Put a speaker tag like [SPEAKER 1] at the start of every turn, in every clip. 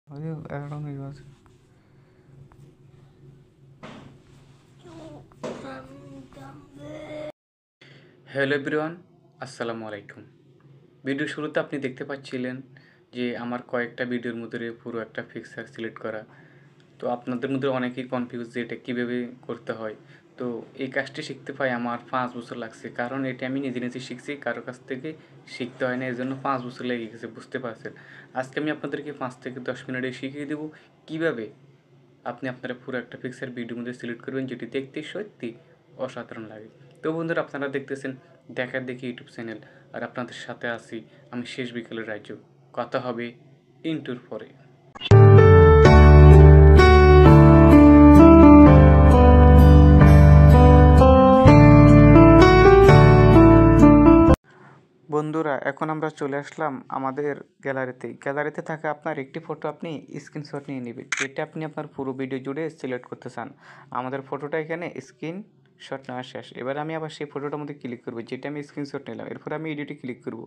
[SPEAKER 1] 11 minute আছে। Hello everyone, আসসালামু আলাইকুম। ভিডিও শুরুতে আপনি দেখতে পাচ্ছিলেন যে আমার কয়েকটা ভিডিওর মধ্যে পুরো একটা পিকচার সিলেক্ট করা। তো আপনাদের মধ্যে অনেকেই কনফিউজ যে এটা কীভাবে করতে হয়। তো এই কাজটি শিখতে পাই আমার 5 বছর লাগছে, কারণ এটা আমি নিজে নিজে শিখছি, কারো কাছ থেকে শিখতে হয় না, এর জন্য 5 বছর লেগে গেছে, বুঝতে পারছেন। আজকে আমি আপনাদেরকে 5 থেকে 10 মিনিটে শিখিয়ে দেবো কীভাবে আপনি আপনারা পুরো একটা পিকচার ভিডিওর মধ্যে সিলেক্ট করবেন, যেটি দেখতে সত্যি অসাধারণ লাগে। তো বন্ধুরা, আপনারা দেখতেছেন দেখার দেখি ইউটিউব চ্যানেল, আর আপনাদের সাথে আছি আমি শেষ বিকেলের রাজ্য। কথা হবে ইন্টুর পরে। বন্ধুরা, এখন আমরা চলে আসলাম আমাদের গ্যালারিতে থাকা আপনার একটি ফটো আপনি স্ক্রিনশট নিয়ে নেবেন, এটা আপনি আপনার পুরো ভিডিও জুড়ে সিলেক্ট করতে চান। আমাদের ফটোটা এখানে স্ক্রিনশট নেওয়া শেষ। এবার আমি আবার সেই ফটোটার মধ্যে ক্লিক করবো যেটা আমি স্ক্রিনশট নিলাম। এরপর আমি এডিটে ক্লিক করব।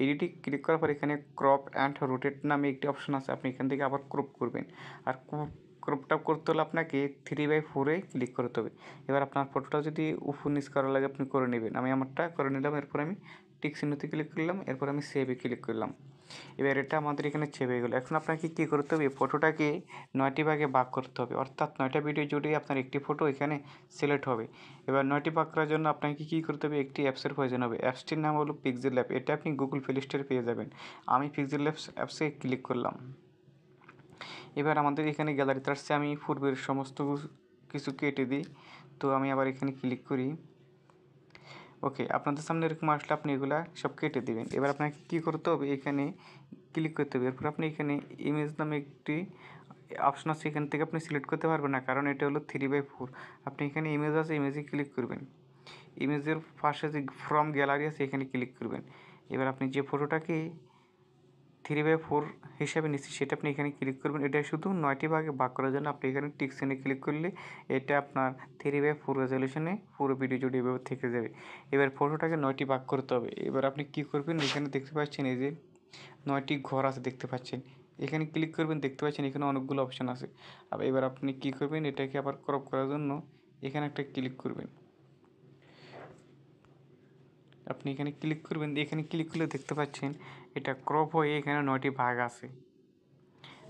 [SPEAKER 1] এডিটে ক্লিক করার পর এখানে ক্রপ অ্যান্ড রোটেট নামে একটি অপশন আছে, আপনি এখান থেকে আবার ক্রপ করবেন। আর ক্রপটা করতে হলে আপনাকে 3/4 ক্লিক করতে হবে। এবার আপনার ফটোটা যদি উপর নিচ করা লাগে আপনি করে নেবেন। আমি আমারটা করে নিলাম। এরপর আমি টিক চিহ্নতে ক্লিক করলাম, এরপর আমি সেভে ক্লিক করলাম। এবার এটা আমাদের এখানে সেভ হয়ে গেলো। এখন আপনাকে কী করতে হবে, ফটোটাকে 9টি ভাগে ভাগ করতে হবে, অর্থাৎ 9টা ভিডিও জুড়ে আপনার একটি ফটো এখানে সিলেক্ট হবে। এবার 9টি ভাগ করার জন্য আপনাকে কী করতে হবে, একটি অ্যাপসের প্রয়োজন হবে। অ্যাপসটির নাম হলো পিক্সেল ল্যাব। এটা আপনি গুগল প্লে স্টোরে পেয়ে যাবেন। আমি পিক্সেল ল্যাব অ্যাপসে ক্লিক করলাম। এবার আমাদের এখানে গ্যালারিতে আসছে, আমি পূর্বের সমস্ত কিছু কেটে দিই। তো আমি আবার এখানে ক্লিক করি। ওকে, আপনাদের সামনে এরকম আসলে আপনি এগুলা সব কেটে দেবেন। এবার আপনাকে কী করতে হবে, এখানে ক্লিক করতে হবে। এরপর আপনি এখানে ইমেজ নামে একটি অপশন আছে, এখান থেকে আপনি সিলেক্ট করতে পারবেন না, কারণ এটা হলো 3/4। আপনি এখানে ইমেজ আছে, ইমেজে ক্লিক করবেন। ইমেজের পাশে যে ফ্রম গ্যালারি আছে এখানে ক্লিক করবেন। এবার আপনি যে ফটোটাকে 3/4 হিসাবে নিচ্ছি সেটা আপনি এখানে ক্লিক করবেন। এটা শুধু 9টি ভাগে ভাগ করার জন্য আপনি এখানে টিক চিহ্নে ক্লিক করলে এটা আপনার 3/4 রেজলিউশনে পুরো ভিডিও জুড়ে এভাবে থেকে যাবে। এবার ফটোটাকে 9টি ভাগ করতে হবে। এবার আপনি কী করবেন, এখানে দেখতে পাচ্ছেন এই যে 9টি ঘর আছে, দেখতে পাচ্ছেন, এখানে ক্লিক করবেন। দেখতে পাচ্ছেন এখানে অনেকগুলো অপশান আছে। এবার আপনি কী করবেন, এটাকে আবার ক্রপ করার জন্য এখানে একটা ক্লিক করবেন। আপনি এখানে ক্লিক করবেন। এখানে ক্লিক করলে দেখতে পাচ্ছেন এটা ক্রপ হয়ে এখানে 9টি ভাগ আছে।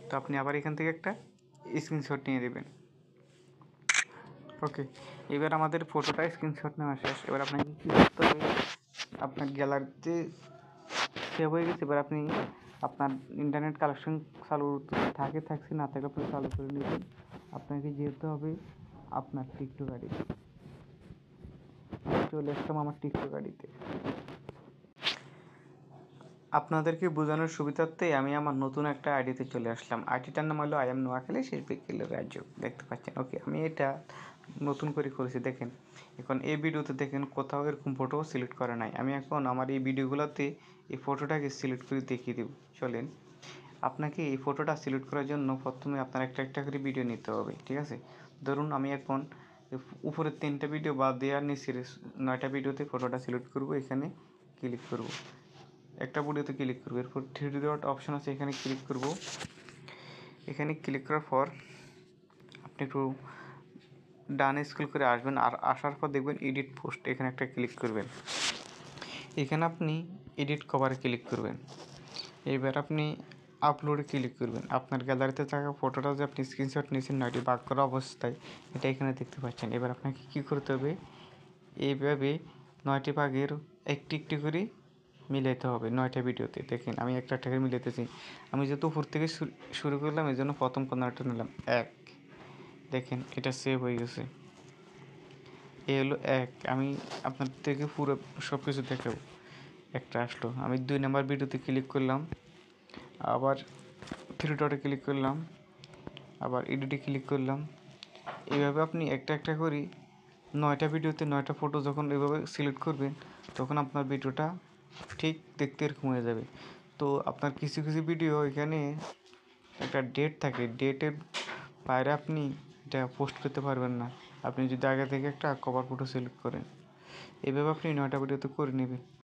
[SPEAKER 1] তো আপনি আবার এখান থেকে একটা স্ক্রিনশট নিয়ে দেবেন। ওকে, এবার আমাদের ফটোটা স্ক্রিনশট নেওয়া শেষ। এবার আপনাকে কী করতে হবে, আপনার গ্যালারিতে সেভ হয়ে গেছে। এবার আপনি আপনার ইন্টারনেট কানেকশন চালু থাকছে না থাকে আপনি চালু করে নেবেন। আপনাকে যেতে হবে আপনার টিকটক আইডিতে। চলে আসলাম আমার টিকটক আইডিতে। আপনাদেরকে বোঝানোর সুবিধার্থে আমি আমার নতুন একটা আইডিতে চলে আসলাম। আইডিটার নাম হলো আই এম নোয়াখালী শেষ বিকেলের রাজ্য, দেখতে পাচ্ছেন। ওকে, আমি এটা নতুন করে করেছি। দেখেন এখন এই ভিডিওতে দেখেন কোথাও এরকম ফটো সিলেক্ট করা নাই। আমি এখন আমার এই ভিডিওগুলোতে এই ফটোটাকে সিলেক্ট করে দেখিয়ে দেব। চলেন, আপনাকে এই ফটোটা সিলেক্ট করার জন্য প্রথমে আপনার একটা একটা করে ভিডিও নিতে হবে, ঠিক আছে। ধরুন আমি এখন উপরের 3টা ভিডিও বাদ দেওয়ার নিচের 9টা ভিডিওতে ফটোটা সিলেক্ট করব। এখানে ক্লিক করব, একটা ভিডিওতে ক্লিক করব। এরপর 3 ডট অপশন আছে, এখানে ক্লিক করব। এখানে ক্লিক করার পর আপনি একটু ডানে স্ক্রল করে আসবেন, আর আসার পর দেখবেন এডিট পোস্ট, এখানে একটা ক্লিক করবেন। এখানে আপনি এডিট কভারে ক্লিক করবেন। এবার আপনি আপলোডে ক্লিক করবেন। আপনার গ্যালারিতে থাকা ফটোটা যে আপনি স্ক্রিনশট নিয়েছেন 9টি ভাগ করা অবস্থায়, এটা এখানে দেখতে পাচ্ছেন। এবার আপনাকে কী করতে হবে, এইভাবে 9টি ভাগের একটি একটি করে মিলাইতে হবে 9টা ভিডিওতে। দেখেন আমি একটা একটা করে মিলাইতেছি। আমি যেহেতু উপর থেকে শুরু করলাম এই জন্য প্রথম কর্নারটা নিলাম 1। দেখেন এটা সেভ হয়ে গেছে। এ হলো 1। আমি আপনাদেরকে পুরো সব কিছু দেখাবো। একটা আসলো, আমি 2 নাম্বার ভিডিওতে ক্লিক করলাম, আবার 3 ডটে ক্লিক করলাম, আবার এডিটে ক্লিক করলাম। এইভাবে আপনি একটা একটা করে 9টা ভিডিওতে 9টা ফটো যখন এইভাবে সিলেক্ট করবেন তখন আপনার ভিডিওটা ঠিক দেখতে এরকম হয়ে যাবে। তো আপনার কিছু কিছু ভিডিও এখানে একটা ডেট থাকে, ডেটের বাইরে আপনি এটা পোস্ট করতে পারবেন না, আপনি যদি আগে থেকে একটা কভার ফটো সিলেক্ট করেন। এভাবে আপনি 9টা ভিডিওতে করে নেবেন।